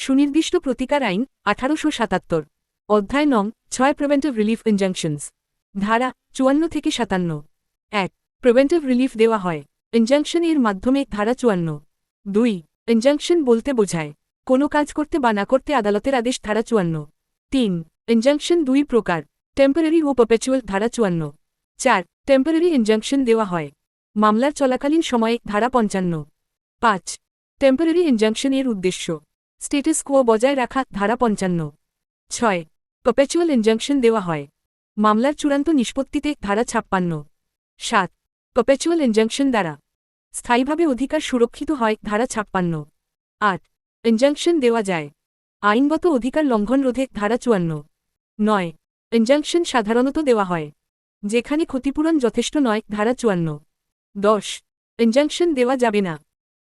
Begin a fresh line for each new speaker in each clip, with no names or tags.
সুনির্দিষ্ট প্রতিকার আইন 1877। অধ্যায় নং 6 প্রিভেন্টিভ রিলিফ ইনজাংশনস। ধারা 54 থেকে 57। 1 প্রিভেন্টিভ রিলিফ দেওয়া হয় ইনজাংশন এর মাধ্যমে। ধারা 54। 2 ইনজাংশন বলতে বোঝায় কোনো কাজ করতে বা না করতে আদালতের আদেশ। ধারা 54। 3 ইনজাংশন দুই প্রকার, টেম্পোরারি ও পারপেচুয়াল। ধারা 54। 4 টেম্পোরারি ইনজাংশন দেওয়া হয় মামলার চলাকালীন সময়ে। ধারা 55। 5 টেম্পোরারি ইনজাংশন এর উদ্দেশ্য স্টেটাস কোয়ো বজায় রাখা। ধারা 55। 6 পারপেচুয়াল ইনজাংশন দেওয়া হয় মামলার চূড়ান্ত নিষ্পত্তিতে। ধারা 56। 7 পারপেচুয়াল ইনজাংশন দ্বারা স্থায়ীভাবে অধিকার সুরক্ষিত হয়। ধারা 56। 8 ইনজাংশন দেওয়া যায় আইনগত অধিকার লঙ্ঘন রোধে। ধারা 54। 9 ইনজাংশন সাধারণত দেওয়া হয় যেখানে ক্ষতিপূরণ যথেষ্ট নয়। ধারা 54। 10 ইনজাংশন দেওয়া যাবে না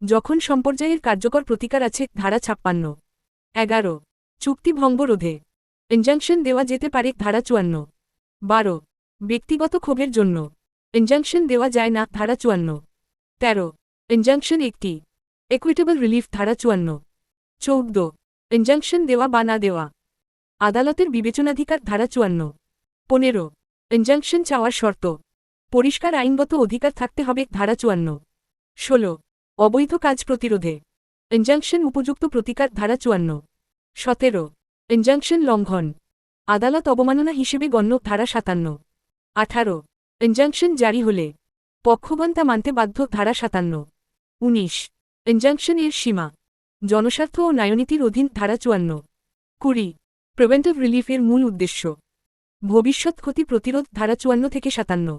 যখন সম্পর্যায়ের কার্যকর প্রতিকার আছে। ধারা 56। 11 চুক্তি ভঙ্গ রোধে ইনজাংশন দেওয়া যেতে পারে। ধারা 54। 12 ব্যক্তিগত ক্ষোভের জন্য ইনজাংশন দেওয়া যায় না। ধারা 54। 13 ইনজাংশন একটি ইকুইটেবল রিলিফ। ধারা 54। 14 ইনজাংশন দেওয়া বা না দেওয়া আদালতের বিবেচনাধিকার। ধারা 54। 15 ইনজাংশন চাওয়ার শর্ত পরিষ্কার আইনগত অধিকার থাকতে হবে। ধারা 54। 16 অবৈধ কাজ প্রতিরোধে ইনজাংশন উপযুক্ত প্রতিকার। ধারা 54। 17 ইনজাংশন লঙ্ঘন আদালত অবমাননা হিসেবে গণ্য। ধারা 57। 18 ইনজাংশন জারি হলে পক্ষগণ তা মানতে বাধ্য। ধারা 57। 19 ইনজাংশন এর সীমা জনস্বার্থ ও ন্যায়নীতির অধীন। ধারা 54। 20 প্রিভেন্টিভ রিলিফের মূল উদ্দেশ্য ভবিষ্যৎ ক্ষতি প্রতিরোধ। ধারা 54 থেকে 57।